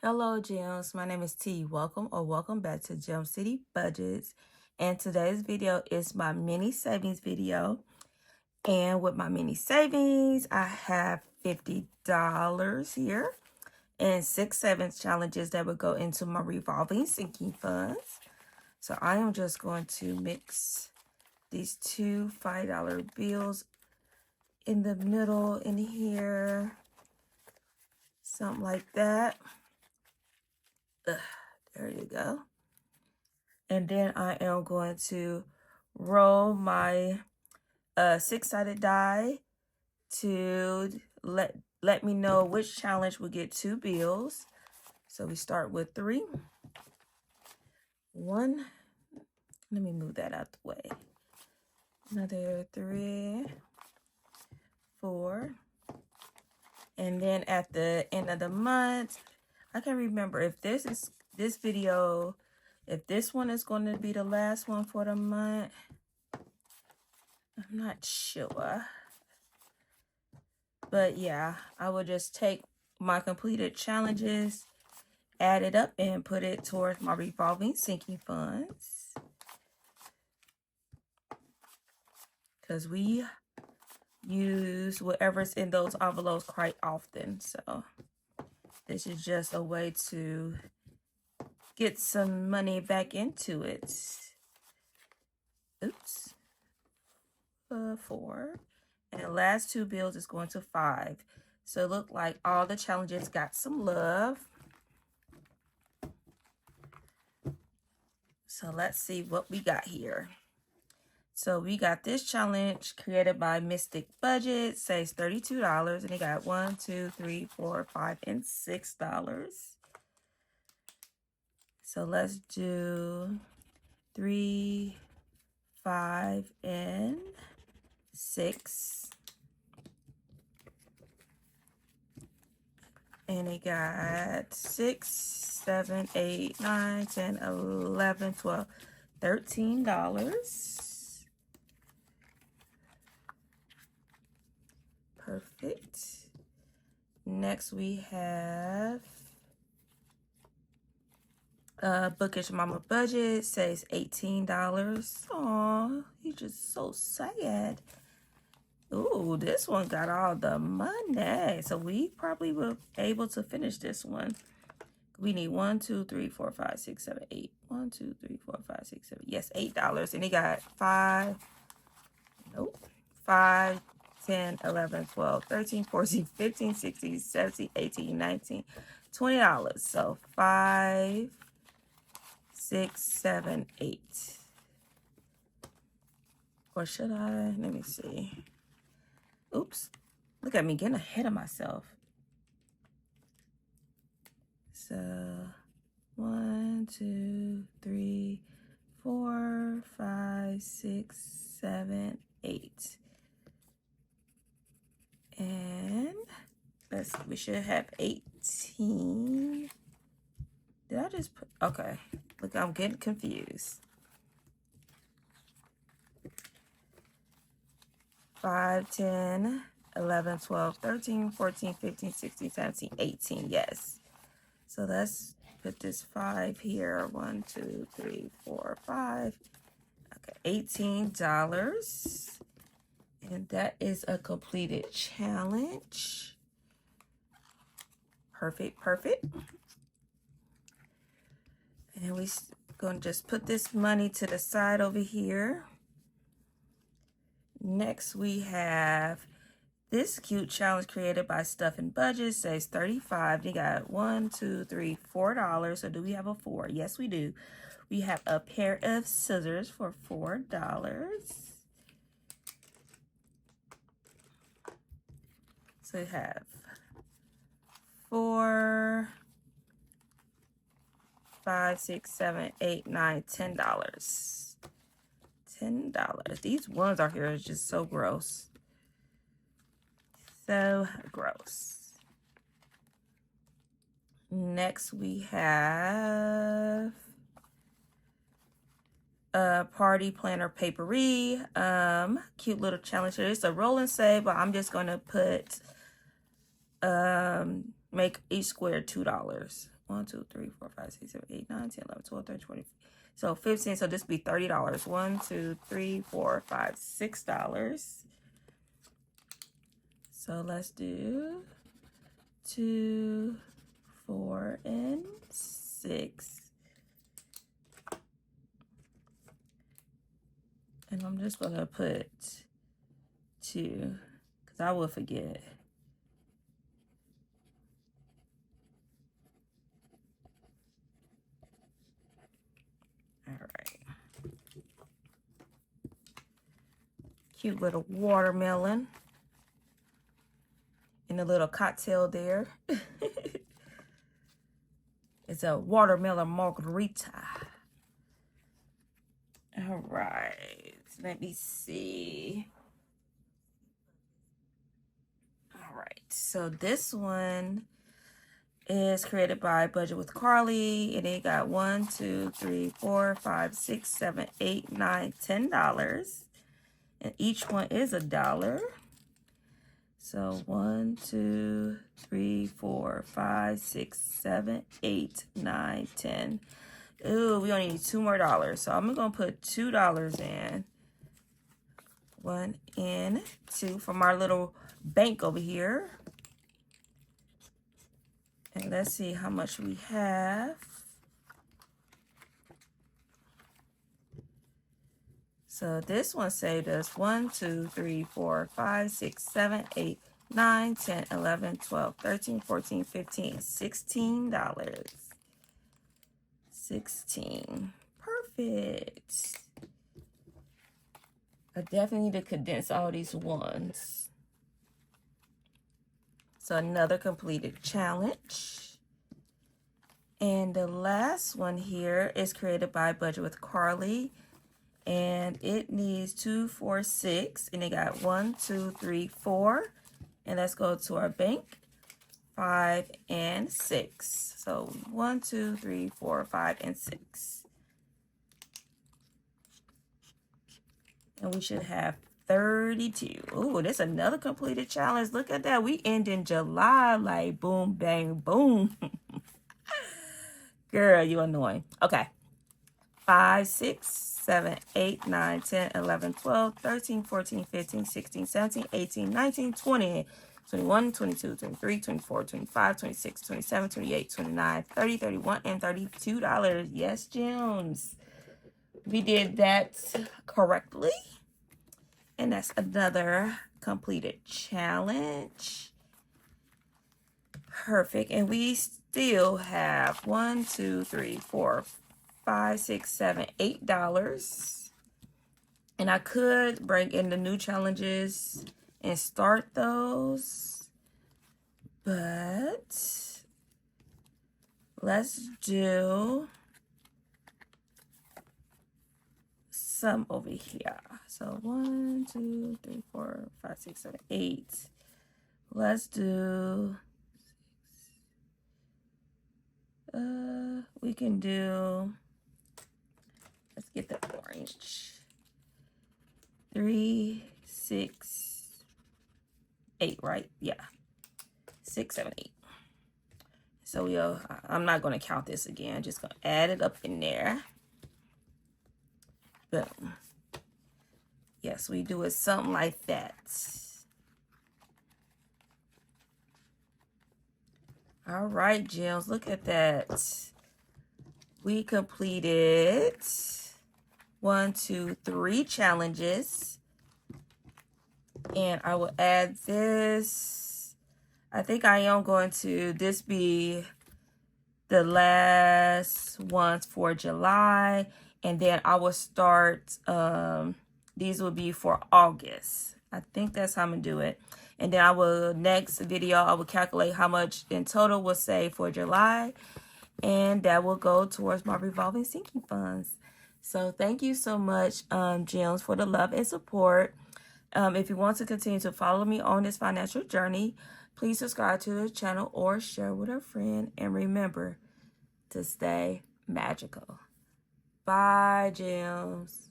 Hello gems, my name is T. Welcome back to Gem City Budgets. And today's video is my mini savings video. And with my mini savings, I have $50 here and 6 savings challenges that would go into my revolving sinking funds. So I am just going to mix these two $5 bills in the middle in here, something like that. There you go. And then I am going to roll my 6-sided die to let me know which challenge will get 2 bills. So we start with 3. 1. Let me move that out the way. Another 3, 4. And then at the end of the month, I can't remember if this one is going to be the last one for the month. I'm not sure. But yeah, I will just take my completed challenges, add it up, and put it towards my revolving sinking funds. Because we use whatever's in those envelopes quite often. So this is just a way to get some money back into it. Oops. 4. And the last 2 bills is going to 5. So it looked like all the challenges got some love. So let's see what we got here. So we got this challenge created by Mystic Budget, saves $32, and they got 1, 2, 3, 4, 5, and $6. So let's do 3, 5, and 6. And it got 6, 7, 8, 9, 10, 11, 12, $13. Perfect. Next we have Bookish Mama Budget, saves $18. Aw, he's just so sad. Ooh, this one got all the money. So we probably will be able to finish this one. We need 1, 2, 3, 4, 5, 6, 7, 8. 1, 2, 3, 4, 5, 6, 7. Yes, $8. And he got 5. Nope. 5, 10, 11, 12, 13, 14, 15, 16, 17, 18, 19, $20. So 5, 6, 7, 8. Or should I? Let me see. Oops. Look at me getting ahead of myself. So 1, 2, 3, 4, 5, 6, 7, 8. And we should have 18. Did I just put, okay. Look, I'm getting confused. 5, 10, 11, 12, 13, 14, 15, 16, 17, 18. Yes. So let's put this 5 here. 1, 2, 3, 4, 5. Okay, $18. And that is a completed challenge. Perfect, perfect. And we're going to just put this money to the side over here. Next, we have this cute challenge created by Stuffing Budget, says $35. They got 1, 2, 3, $4. So do we have a 4? Yes, we do. We have a pair of scissors for $4. So we have 4, 5, 6, 7, 8, 9, $10. $10. These ones out here are just so gross. So gross. Next we have a party planner papery. Cute little challenge here. It's a roll and save, but I'm just gonna put make each square $2. 1, 2, 3, 4, 5, 6, 7, 8, 9, 10, 11, 12, 13, 14. So 15. So this would be $30. 1, 2, 3, 4, 5, $6. So let's do 2, 4, and 6. And I'm just gonna put 2 because I will forget. All right. Cute little watermelon. And a little cocktail there. It's a watermelon margarita. All right. Let me see. All right. So this one is created by Budget with Carly, and it got 1, 2, 3, 4, 5, 6, 7, 8, 9, $10, and each one is $1. So 1, 2, 3, 4, 5, 6, 7, 8, 9, 10. Ooh, we only need $2 more. So I'm gonna put $2 in. 1 and 2 from our little bank over here. And let's see how much we have. So this one saved us 1, 2, 3, 4, 5, 6, 7, 8, 9, 10, 11, 12, 13, 14, 15, $16. 16. Perfect. I definitely need to condense all these ones. So another completed challenge. And the last one here is created by Budget with Carly. And it needs 2, 4, 6. And it got 1, 2, 3, 4. And let's go to our bank. 5 and 6. So 1, 2, 3, 4, 5, and 6. And we should have 32. Ooh, that's another completed challenge. Look at that. We end in July like boom, bang, boom. Girl, you annoying. Okay. 5, 6, 7, 8, 9, 10, 11, 12, 13, 14, 15, 16, 17, 18, 19, 20, 21, 22, 23, 24, 25, 26, 27, 28, 29, 30, 31, and $32. Yes, Jones. We did that correctly. And that's another completed challenge. Perfect. And we still have 1, 2, 3, 4, 5, 6, 7, $8. And I could bring in the new challenges and start those. But let's do some over here. So 1, 2, 3, 4, 5, 6, 7, 8. Let's do we can do, let's get the orange. 3, 6, 8, right? Yeah. 6, 7, 8. So I'm not going to count this again. Just going to add it up in there. Boom. Yes, we do it something like that. All right, gems, look at that. We completed 1, 2, 3 challenges. And I will add this. I think I am going to this be the last ones for July. And then I will start, these will be for August. I think that's how I'm going to do it. And then I will, next video, I will calculate how much in total we'll save for July. And that will go towards my revolving sinking funds. So thank you so much, Gems, for the love and support. If you want to continue to follow me on this financial journey, please subscribe to the channel or share with a friend. And remember to stay magical. Bye, Gems.